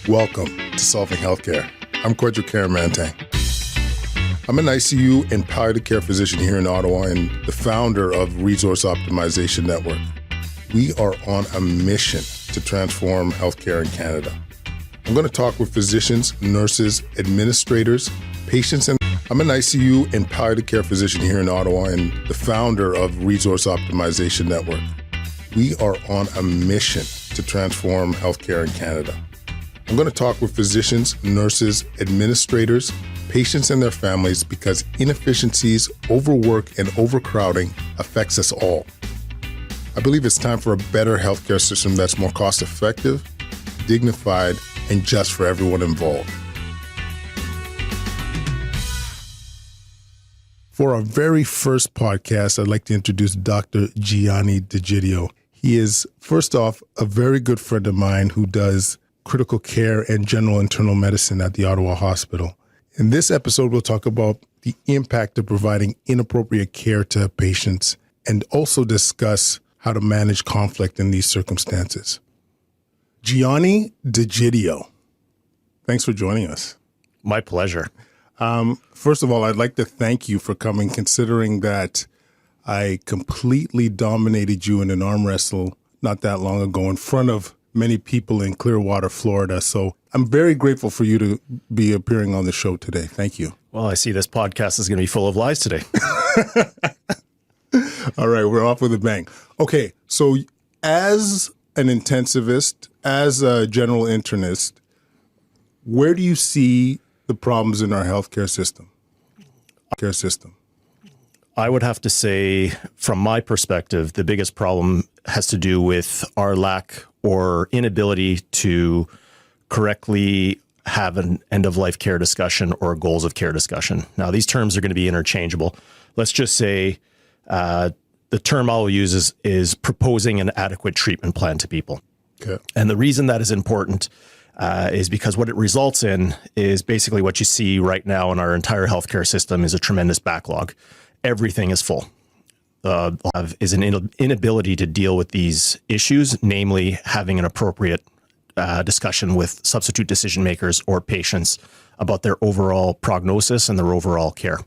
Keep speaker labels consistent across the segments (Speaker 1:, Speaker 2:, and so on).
Speaker 1: Welcome to Solving Healthcare. I'm Kwadwo Karamantang. I'm an ICU and palliative care physician here in Ottawa and the founder of Resource Optimization Network. We are on a mission to transform healthcare in Canada. I'm going to talk with physicians, nurses, administrators, patients, and I'm an ICU and palliative care physician here in Ottawa and the founder of Resource Optimization Network. We are on a mission to transform healthcare in Canada. I'm going to talk with physicians, nurses, administrators, patients, and their families because inefficiencies, overwork, and overcrowding affects us all. I believe it's time for a better healthcare system that's more cost-effective, dignified, and just for everyone involved. For our very first podcast, I'd like to introduce Dr. Gianni D'Egidio. He is, first off, a very good friend of mine who does critical care and general internal medicine at the Ottawa Hospital. In this episode, we'll talk about the impact of providing inappropriate care to patients and also discuss how to manage conflict in these circumstances. Gianni D'Egidio, thanks for joining us.
Speaker 2: My pleasure.
Speaker 1: First of all, I'd like to thank you for coming, considering that I completely dominated you in an arm wrestle not that long ago in front of many people in Clearwater, Florida. So I'm very grateful for you to be appearing on the show today. Thank you.
Speaker 2: Well, I see this podcast is going to be full of lies today.
Speaker 1: All right, we're off with a bang. Okay, so as an intensivist, as a general internist, where do you see the problems in our healthcare system?
Speaker 2: I would have to say, from my perspective, the biggest problem has to do with our lack or inability to correctly have an end-of-life care discussion or goals of care discussion. Now, these terms are going to be interchangeable. Let's just say the term I'll use is proposing an adequate treatment plan to people.
Speaker 1: Okay.
Speaker 2: And the reason that is important is because what it results in is basically what you see right now in our entire healthcare system is a tremendous backlog. Everything is full. Is an inability to deal with these issues, namely having an appropriate discussion with substitute decision makers or patients about their overall prognosis and their overall care.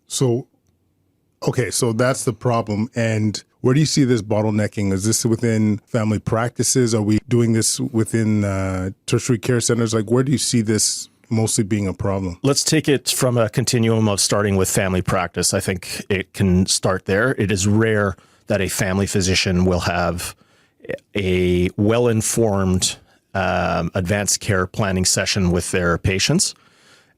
Speaker 1: So that's the problem. And where do you see this bottlenecking? Is this within family practices? Are we doing this within tertiary care centers? Like, where do you see this mostly being a problem?
Speaker 2: Let's take it from a continuum of starting with family practice. I think it can start there. It is rare that a family physician will have a well-informed advanced care planning session with their patients.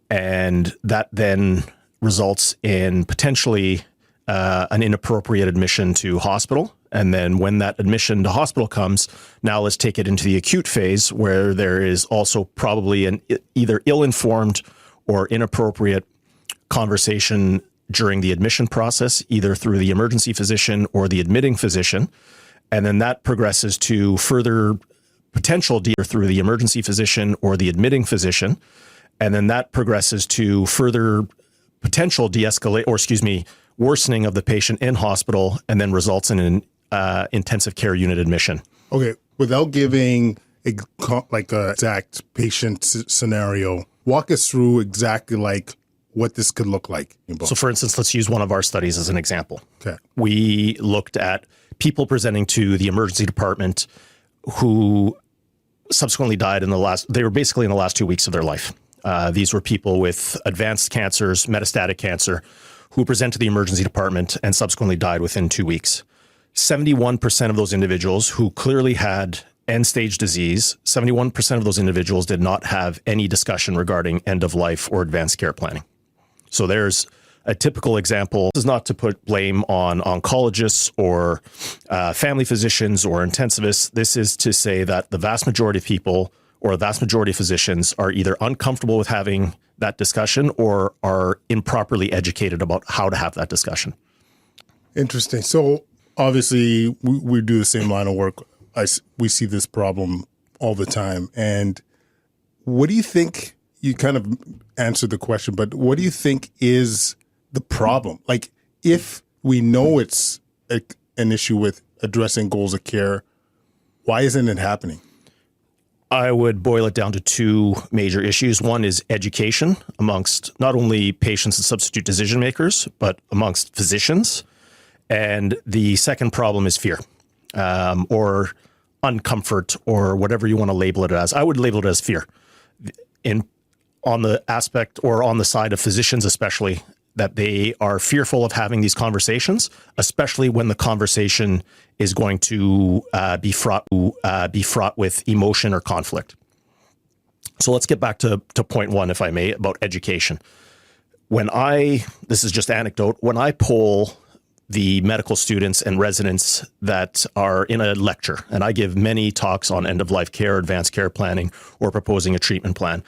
Speaker 2: And that then results in potentially an inappropriate admission to hospital. And then when that admission to hospital comes, now let's take it into the acute phase where there is also probably an either ill-informed or inappropriate conversation during the admission process, either through the emergency physician or the admitting physician. And then that progresses to further potential through the emergency physician or the admitting physician. And then that progresses to further potential worsening of the patient in hospital and then results in an intensive care unit admission.
Speaker 1: Okay, without giving a exact patient scenario, walk us through exactly like what this could look like.
Speaker 2: So for instance, let's use one of our studies as an example.
Speaker 1: Okay.
Speaker 2: We looked at people presenting to the emergency department who subsequently died they were basically in the last 2 weeks of their life. These were people with advanced cancers, metastatic cancer, who presented to the emergency department and subsequently died within 2 weeks. 71% of those individuals who clearly had end-stage disease, 71% of those individuals did not have any discussion regarding end-of-life or advanced care planning. So there's a typical example. This is not to put blame on oncologists or family physicians or intensivists. This is to say that the vast majority of people or the vast majority of physicians are either uncomfortable with having that discussion or are improperly educated about how to have that discussion.
Speaker 1: Interesting. So obviously we do the same line of work. We see this problem all the time. And what do you think, you kind of answered the question, but what do you think is the problem? Like, if we know it's an issue with addressing goals of care, why isn't it happening?
Speaker 2: I would boil it down to two major issues. One is education amongst not only patients and substitute decision makers, but amongst physicians. And the second problem is fear, or uncomfort, or whatever you want to label it as. I would label it as fear on the aspect or on the side of physicians, especially, that they are fearful of having these conversations, especially when the conversation is going to be fraught with emotion or conflict. So let's get back to point one, if I may, about education. This is just anecdote, when I poll the medical students and residents that are in a lecture, and I give many talks on end-of-life care, advanced care planning, or proposing a treatment plan,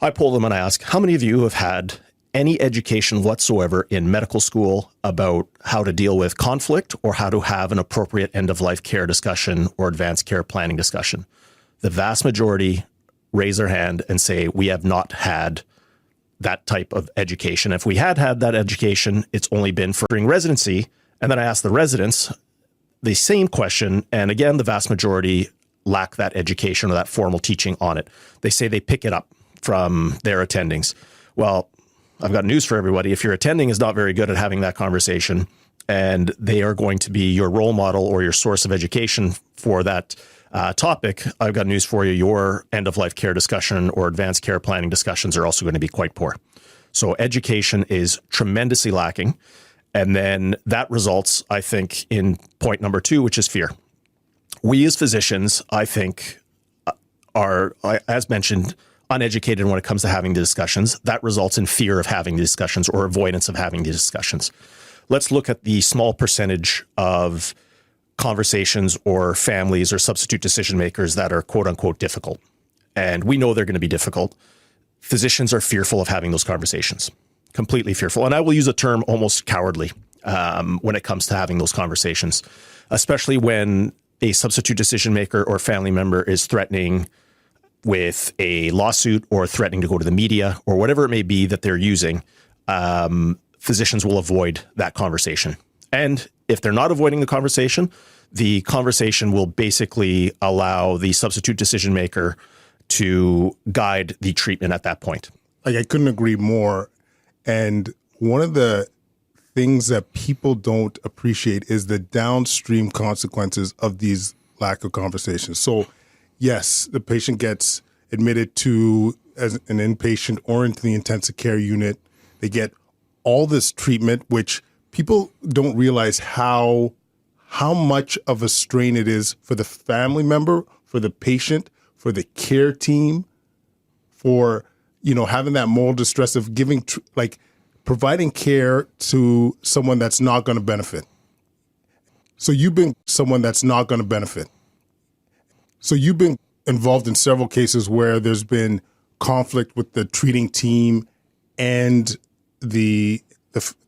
Speaker 2: I poll them and I ask, how many of you have had any education whatsoever in medical school about how to deal with conflict or how to have an appropriate end-of-life care discussion or advanced care planning discussion? The vast majority raise their hand and say, we have not had that type of education. If we had that education, it's only been for during residency. And then I ask the residents the same question. And again, the vast majority lack that education or that formal teaching on it. They say they pick it up from their attendings. Well, I've got news for everybody. If your attending is not very good at having that conversation and they are going to be your role model or your source of education for that topic, I've got news for you. Your end-of-life care discussion or advanced care planning discussions are also going to be quite poor. So education is tremendously lacking. And then that results, I think, in point number two, which is fear. We as physicians, I think, are, as mentioned, uneducated when it comes to having the discussions. That results in fear of having the discussions or avoidance of having the discussions. Let's look at the small percentage of conversations or families or substitute decision makers that are quote unquote difficult. And we know they're going to be difficult. Physicians are fearful of having those conversations, completely fearful. And I will use a term almost cowardly when it comes to having those conversations, especially when a substitute decision maker or family member is threatening with a lawsuit or threatening to go to the media or whatever it may be that they're using. Physicians will avoid that conversation. And if they're not avoiding the conversation will basically allow the substitute decision maker to guide the treatment at that point.
Speaker 1: Like, I couldn't agree more. And one of the things that people don't appreciate is the downstream consequences of these lack of conversations. So yes, the patient gets admitted to as an inpatient or into the intensive care unit. They get all this treatment, which people don't realize how much of a strain it is for the family member, for the patient, for the care team, for, having that moral distress of giving, providing care to someone that's not going to benefit. So you've been someone that's not going to benefit. So you've been involved in several cases where there's been conflict with the treating team and the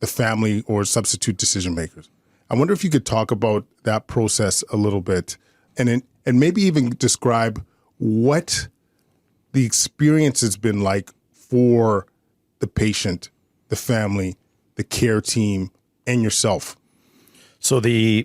Speaker 1: family or substitute decision makers. I wonder if you could talk about that process a little bit and maybe even describe what the experience has been like for the patient, the family, the care team, and yourself.
Speaker 2: So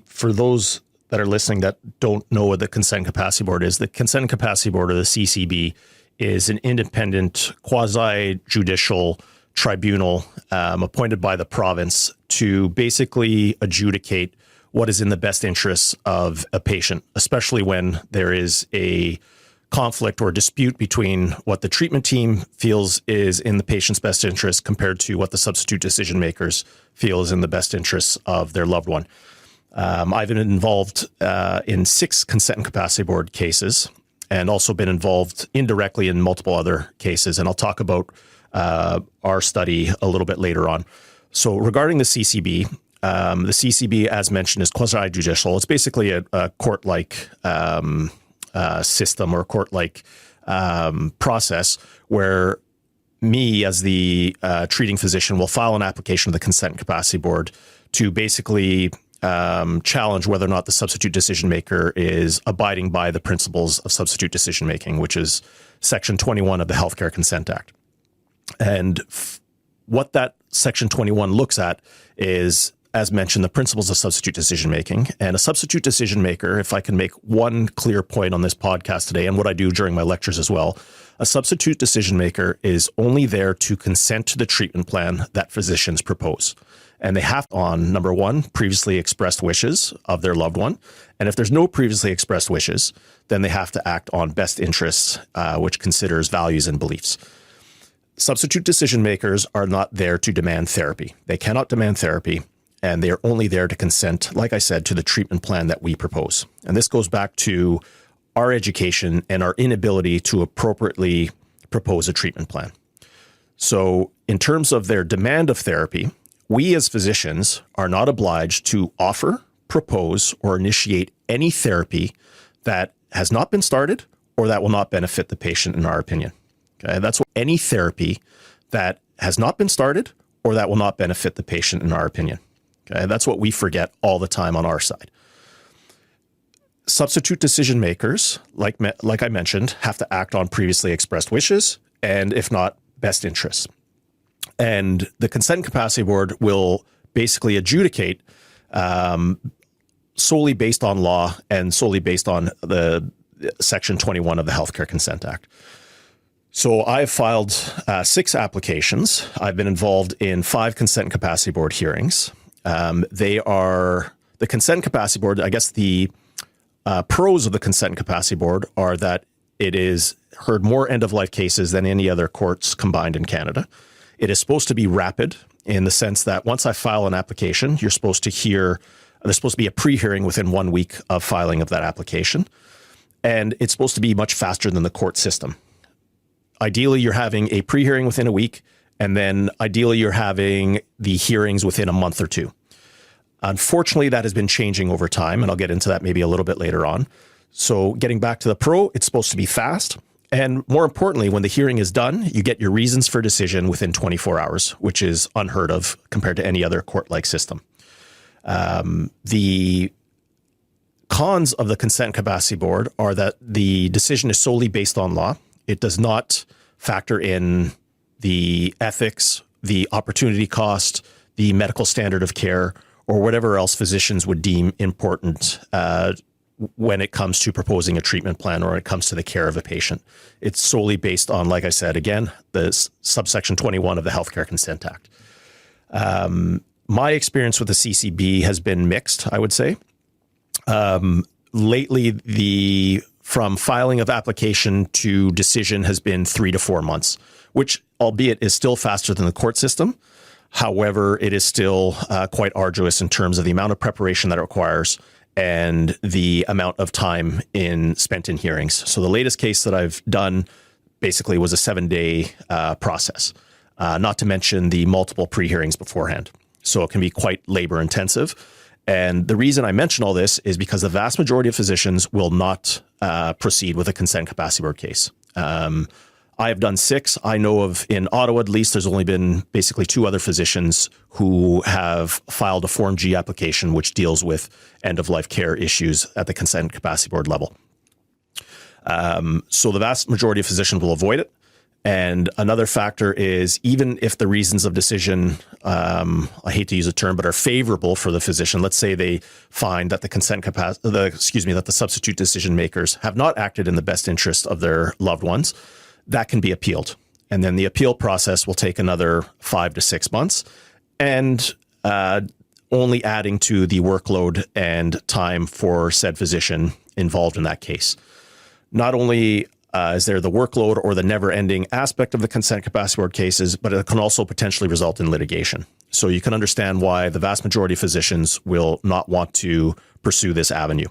Speaker 2: for those that are listening that don't know what the Consent Capacity Board is, the Consent Capacity Board, or the CCB, is an independent quasi-judicial tribunal appointed by the province to basically adjudicate what is in the best interests of a patient, especially when there is a conflict or dispute between what the treatment team feels is in the patient's best interest compared to what the substitute decision makers feel is in the best interests of their loved one. I've been involved in 6 Consent and Capacity Board cases and also been involved indirectly in multiple other cases. And I'll talk about our study a little bit later on. So regarding the CCB, as mentioned, is quasi-judicial. It's basically a court-like system or court-like process where me as the treating physician will file an application to the Consent and Capacity Board to basically challenge whether or not the substitute decision maker is abiding by the principles of substitute decision making, which is Section 21 of the Healthcare Consent Act. And what that Section 21 looks at is as mentioned, the principles of substitute decision making. And a substitute decision maker, if I can make one clear point on this podcast today, and what I do during my lectures as well, a substitute decision maker is only there to consent to the treatment plan that physicians propose. And they have on, number one, previously expressed wishes of their loved one. And if there's no previously expressed wishes, then they have to act on best interests, which considers values and beliefs. Substitute decision makers are not there to demand therapy. They cannot demand therapy, and they are only there to consent, like I said, to the treatment plan that we propose. And this goes back to our education and our inability to appropriately propose a treatment plan. So in terms of their demand of therapy, we as physicians are not obliged to offer, propose, or initiate any therapy that has not been started or that will not benefit the patient, in our opinion. Okay, that's what any therapy that has not been started or that will not benefit the patient, in our opinion. Okay, that's what we forget all the time on our side. Substitute decision makers, like I mentioned, have to act on previously expressed wishes and, if not, best interests. And the Consent and Capacity Board will basically adjudicate solely based on law and solely based on the Section 21 of the Healthcare Consent Act. So I've filed 6 applications. I've been involved in 5 Consent and Capacity Board hearings. They are the Consent and Capacity Board. I guess the pros of the Consent and Capacity Board are that it is heard more end-of-life cases than any other courts combined in Canada. It is supposed to be rapid in the sense that once I file an application, there's supposed to be a pre-hearing within 1 week of filing of that application. And it's supposed to be much faster than the court system. Ideally, you're having a pre-hearing within a week, and then ideally you're having the hearings within a month or 2. Unfortunately, that has been changing over time, and I'll get into that maybe a little bit later on. So getting back to the pro, it's supposed to be fast. And more importantly, when the hearing is done, you get your reasons for decision within 24 hours, which is unheard of compared to any other court-like system. The cons of the Consent and Capacity Board are that the decision is solely based on law. It does not factor in the ethics, the opportunity cost, the medical standard of care, or whatever else physicians would deem important when it comes to proposing a treatment plan or when it comes to the care of a patient. It's solely based on, like I said, again, the subsection 21 of the Healthcare Consent Act. My experience with the CCB has been mixed, I would say. Lately, from filing of application to decision has been 3 to 4 months, which, albeit, is still faster than the court system. However, it is still quite arduous in terms of the amount of preparation that it requires and the amount of time spent in hearings. So the latest case that I've done basically was a 7-day process, not to mention the multiple pre-hearings beforehand. So it can be quite labor intensive. And the reason I mention all this is because the vast majority of physicians will not proceed with a Consent Capacity Board case. I have done 6. I know of, in Ottawa at least, there's only been basically 2 other physicians who have filed a Form G application, which deals with end-of-life care issues at the Consent Capacity Board level. So the vast majority of physicians will avoid it. And another factor is, even if the reasons of decision, I hate to use a term, but are favorable for the physician, let's say they find that that the substitute decision makers have not acted in the best interest of their loved ones, that can be appealed. And then the appeal process will take another 5 to 6 months, and only adding to the workload and time for said physician involved in that case. Not only is there the workload or the never-ending aspect of the Consent Capacity Board cases, but it can also potentially result in litigation. So you can understand why the vast majority of physicians will not want to pursue this avenue.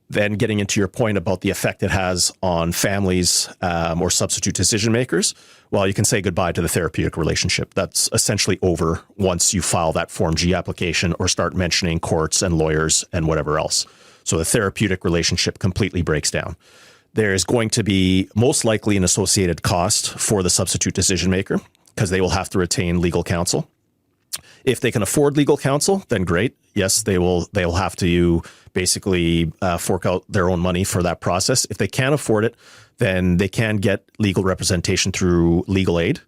Speaker 2: Then getting into your point about the effect it has on families or substitute decision makers, well, you can say goodbye to the therapeutic relationship. That's essentially over once you file that Form G application or start mentioning courts and lawyers and whatever else. So the therapeutic relationship completely breaks down. There's going to be most likely an associated cost for the substitute decision maker because they will have to retain legal counsel. If they can afford legal counsel, then great. Yes, they'll have to basically fork out their own money for that process. If they can't afford it, then they can get legal representation through legal aid.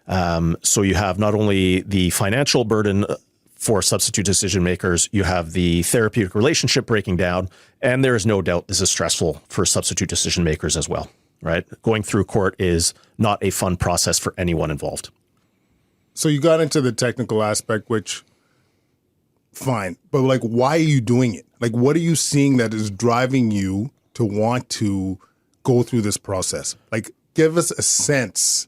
Speaker 2: So you have not only the financial burden for substitute decision makers, you have the therapeutic relationship breaking down, and there is no doubt this is stressful for substitute decision makers as well, right? Going through court is not a fun process for anyone involved.
Speaker 1: So you got into the technical aspect, which, fine, but like, why are you doing it? Like, what are you seeing that is driving you to want to go through this process? Like, give us a sense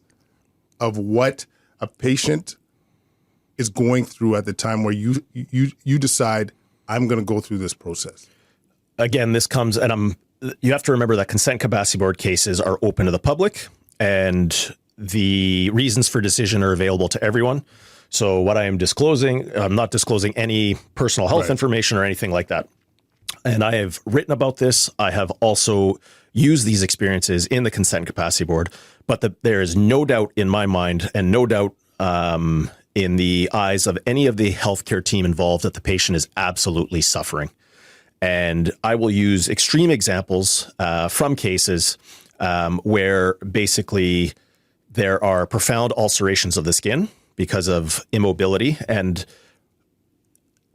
Speaker 1: of what a patient is going through at the time where you decide, I'm going to go through this process.
Speaker 2: Again, this comes, and you have to remember that consent capacity board cases are open to the public, and the reasons for decision are available to everyone. So what I am disclosing, I'm not disclosing any personal health information or anything like that. And I have written about this. I have also used these experiences in the consent capacity board, but there is no doubt in my mind, and no doubt in the eyes of any of the healthcare team involved, that the patient is absolutely suffering. And I will use extreme examples from cases where basically there are profound ulcerations of the skin because of immobility. And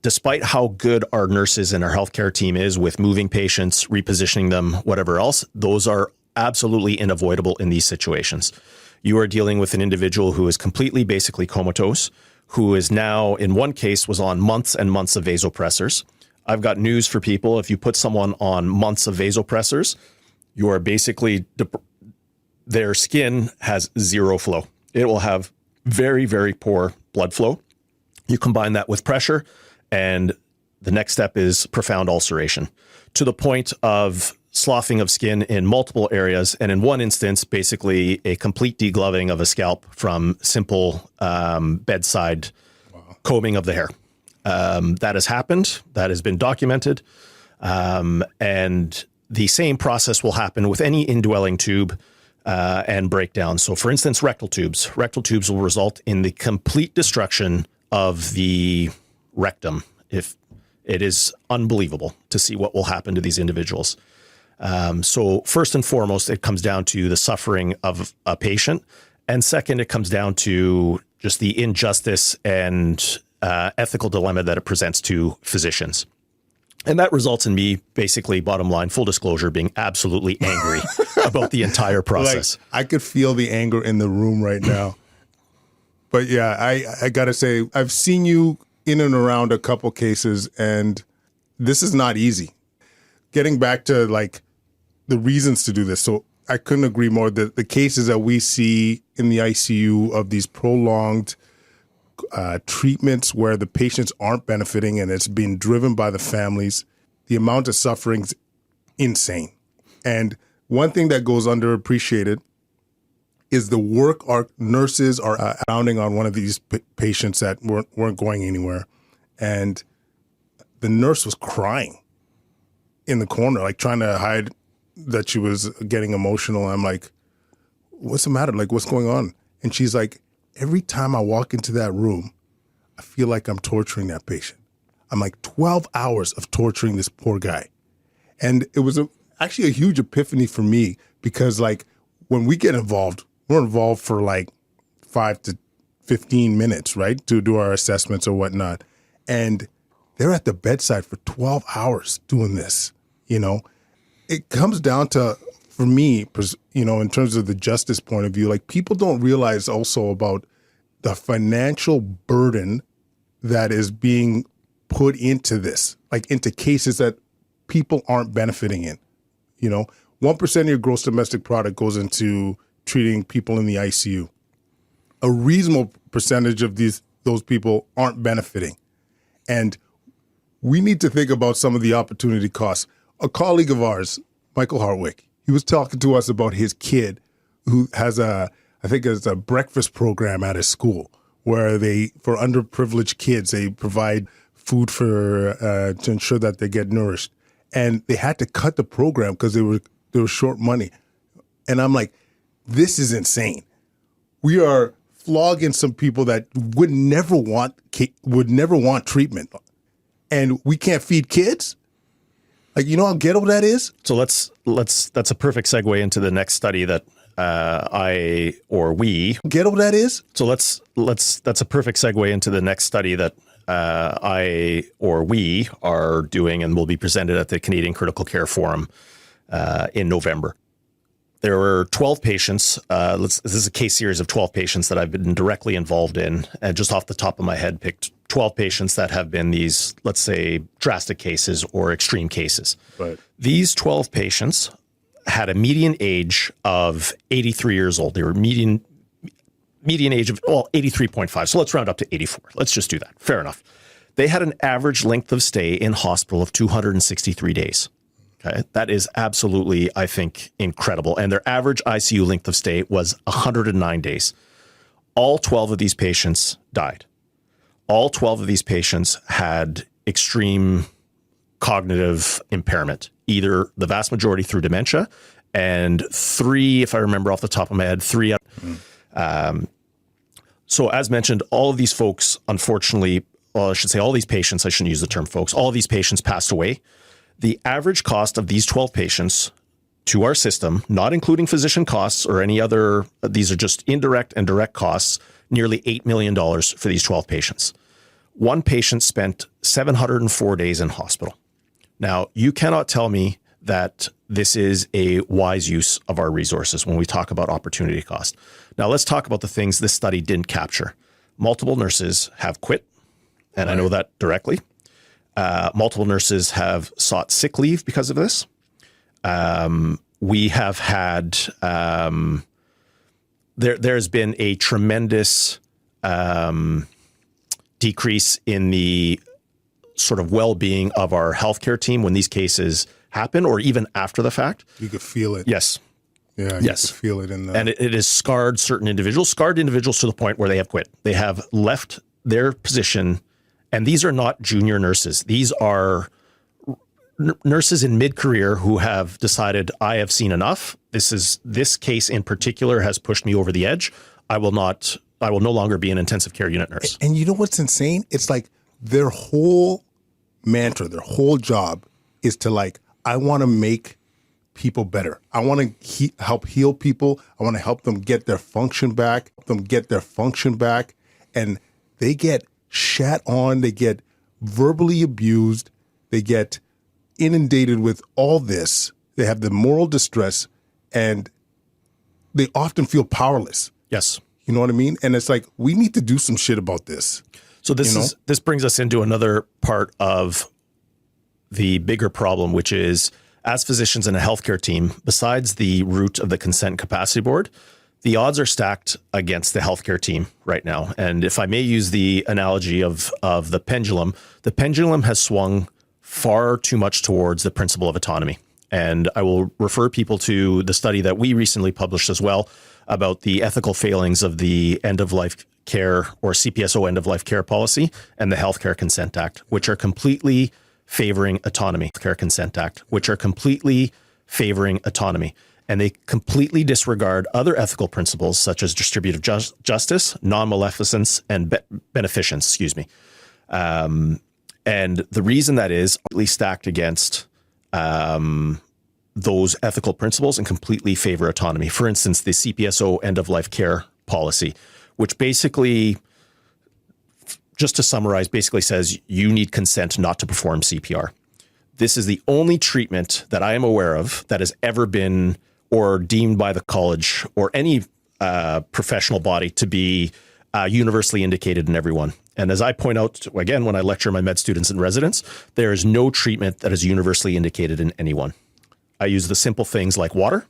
Speaker 2: despite how good our nurses and our healthcare team is with moving patients, repositioning them, whatever else, those are absolutely unavoidable in these situations. You are dealing with an individual who is completely basically comatose, who is now, in one case, was on months and months of vasopressors. I've got news for people. If you put someone on months of vasopressors, you are basically, their skin has zero flow. It will have very, very poor blood flow. You combine that with pressure, and the next step is profound ulceration to the point of sloughing of skin in multiple areas, and in one instance, basically a complete degloving of a scalp from simple bedside combing of the hair. That has happened. That has been documented. And the same process will happen with any indwelling tube and breakdown. So for instance, rectal tubes. Rectal tubes will result in the complete destruction of the rectum. If it is unbelievable to see what will happen to these individuals. So first and foremost, it comes down to the suffering of a patient. And second, it comes down to just the injustice and ethical dilemma that it presents to physicians. And that results in me, basically, bottom line, full disclosure, being absolutely angry about the entire process.
Speaker 1: Like, I could feel the anger in the room right now. But yeah, I got to say, I've seen you in and around a couple cases, and this is not easy. Getting back to like the reasons to do this. So I couldn't agree more that the cases that we see in the ICU of these prolonged treatments where the patients aren't benefiting and it's being driven by the families, the amount of suffering is insane. And one thing that goes underappreciated is the work our nurses are pounding on one of these patients that weren't going anywhere. And the nurse was crying in the corner, like trying to hide that she was getting emotional. I'm like, what's the matter? Like, what's going on? And she's like, every time I walk into that room, I feel like I'm torturing that patient. I'm like 12 hours of torturing this poor guy. And it was actually a huge epiphany for me because like when we get involved, we're involved for like 5 to 15 minutes, right? To do our assessments or whatnot. And they're at the bedside for 12 hours doing this, you know? It comes down to, for me, you know, in terms of the justice point of view, like people don't realize also about the financial burden that is being put into this, like into cases that people aren't benefiting in. You know, 1% of your gross domestic product goes into treating people in the ICU. A reasonable percentage of those people aren't benefiting. And we need to think about some of the opportunity costs. A colleague of ours, Michael Hartwick, he was talking to us about his kid who has I think it's a breakfast program at his school where for underprivileged kids, they provide food to ensure that they get nourished. And they had to cut the program because they were short money. And I'm like, this is insane. We are flogging some people that would never want treatment. And we can't feed kids? Like, you know how ghetto that is?
Speaker 2: So that's a perfect segue into the next study that we.
Speaker 1: Ghetto that is?
Speaker 2: So that's a perfect segue into the next study that we are doing and will be presented at the Canadian Critical Care Forum in November. There were 12 patients. This is a case series of 12 patients that I've been directly involved in, and just off the top of my head, picked 12 patients that have been these, let's say, drastic cases or extreme cases.
Speaker 1: Right.
Speaker 2: These 12 patients had a median age of 83 years old. They were median age of, 83.5. So let's round up to 84. Let's just do that. Fair enough. They had an average length of stay in hospital of 263 days. Okay. That is absolutely, I think, incredible. And their average ICU length of stay was 109 days. All 12 of these patients died. All 12 of these patients had extreme cognitive impairment, either the vast majority through dementia, and 3, if I remember off the top of my head, 3. So as mentioned, all of these folks, unfortunately, well, I should say all these patients, I shouldn't use the term folks, all of these patients passed away. The average cost of these 12 patients to our system, not including physician costs or any other, these are just indirect and direct costs, nearly $8 million for these 12 patients. One patient spent 704 days in hospital. Now, you cannot tell me that this is a wise use of our resources when we talk about opportunity cost. Now, let's talk about the things this study didn't capture. Multiple nurses have quit, and I know that directly. Multiple nurses have sought sick leave because of this. We have had, there's been a tremendous decrease in the sort of well-being of our healthcare team when these cases happen, or even after the fact.
Speaker 1: You could feel it.
Speaker 2: Yes.
Speaker 1: Yeah, you could feel it in the...
Speaker 2: And it has scarred certain individuals to the point where they have quit. They have left their position. And these are not junior nurses. These are nurses in mid-career who have decided, I have seen enough. This case in particular has pushed me over the edge. I will no longer be an intensive care unit nurse.
Speaker 1: And you know what's insane? It's like their whole mantra, their whole job is to I want to make people better. I want to help heal people. I want to help them get their function back, and they get shat on, they get verbally abused, they get inundated with all this. They have the moral distress, and they often feel powerless.
Speaker 2: Yes.
Speaker 1: You know what I mean? And it's like, we need to do some shit about this.
Speaker 2: So this brings us into another part of the bigger problem, which is, as physicians in a healthcare team, besides the root of the consent capacity board, the odds are stacked against the healthcare team right now. And if I may use the analogy of the pendulum has swung far too much towards the principle of autonomy. And I will refer people to the study that we recently published as well about the ethical failings of the end-of-life care, or CPSO end-of-life care policy, and the Healthcare Consent Act, which are completely favoring autonomy. Healthcare Consent Act, which are completely favoring autonomy. And they completely disregard other ethical principles such as distributive justice, non-maleficence, and beneficence, and the reason that is completely stacked against those ethical principles and completely favor autonomy. For instance, the CPSO end-of-life care policy, which basically, just to summarize, basically says you need consent not to perform CPR. This is the only treatment that I am aware of that has ever been or deemed by the college or any professional body to be universally indicated in everyone. And as I point out, again, when I lecture my med students and residents, there is no treatment that is universally indicated in anyone. I use the simple things like water,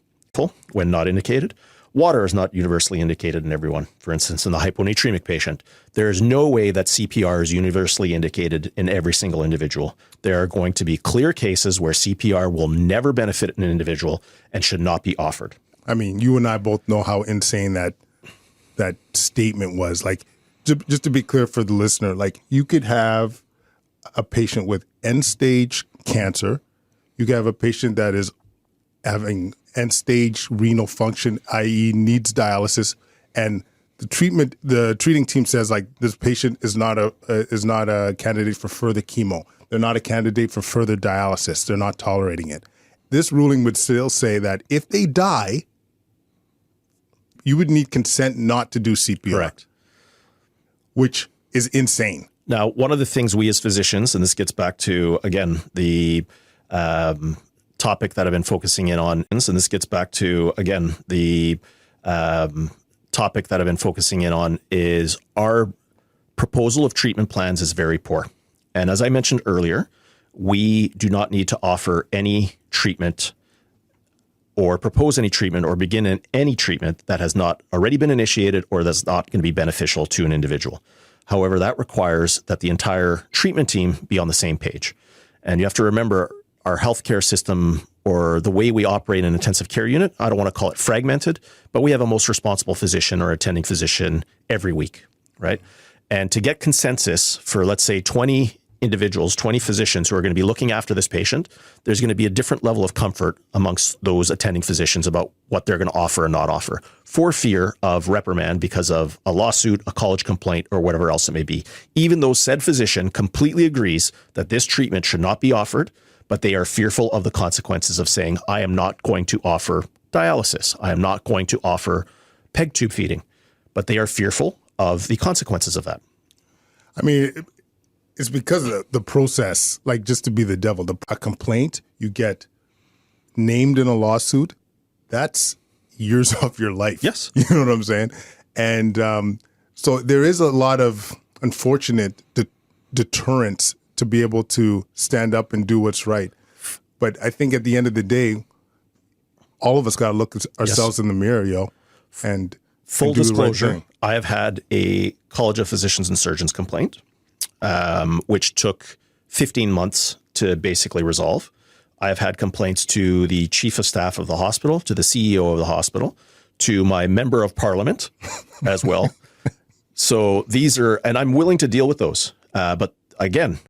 Speaker 2: when not indicated. Water is not universally indicated in everyone. For instance, in the hyponatremic patient, there is no way that CPR is universally indicated in every single individual. There are going to be clear cases where CPR will never benefit an individual and should not be offered.
Speaker 1: I mean, you and I both know how insane that statement was. Like, just to be clear for the listener, like, you could have a patient with end-stage cancer. You could have a patient that is having end-stage renal function, i.e. needs dialysis, and the treating team says, like, this patient is not a candidate for further chemo. They're not a candidate for further dialysis. They're not tolerating it. This ruling would still say that if they die, you would need consent not to do CPR.
Speaker 2: Correct.
Speaker 1: Which is insane.
Speaker 2: Now, one of the things we as physicians, and this gets back to, again, the topic that I've been focusing in on, and this gets back to, again, the topic that I've been focusing in on is our proposal of treatment plans is very poor. And as I mentioned earlier, we do not need to offer any treatment or propose any treatment or begin in any treatment that has not already been initiated or that's not going to be beneficial to an individual. However, that requires that the entire treatment team be on the same page. And you have to remember our healthcare system or the way we operate an intensive care unit, I don't want to call it fragmented, but we have a most responsible physician or attending physician every week, right? And to get consensus for, let's say, 20 individuals, 20 physicians who are going to be looking after this patient, there's going to be a different level of comfort amongst those attending physicians about what they're going to offer and not offer for fear of reprimand because of a lawsuit, a college complaint, or whatever else it may be. Even though said physician completely agrees that this treatment should not be offered, but they are fearful of the consequences of saying, I am not going to offer dialysis. I am not going to offer peg tube feeding, but they are fearful of the consequences of that.
Speaker 1: I mean, it's because of the process, like just to be the devil. A complaint, you get named in a lawsuit, that's years off your life.
Speaker 2: Yes.
Speaker 1: You know what I'm saying? And so there is a lot of unfortunate deterrence to be able to stand up and do what's right. But I think at the end of the day, all of us got to look at ourselves in the mirror, and
Speaker 2: full
Speaker 1: do the right
Speaker 2: disclosure,
Speaker 1: thing.
Speaker 2: I have had a College of Physicians and Surgeons complaint, which took 15 months to basically resolve. I have had complaints to the chief of staff of the hospital, to the CEO of the hospital, to my member of parliament as well. So these are, and I'm willing to deal with those. But again,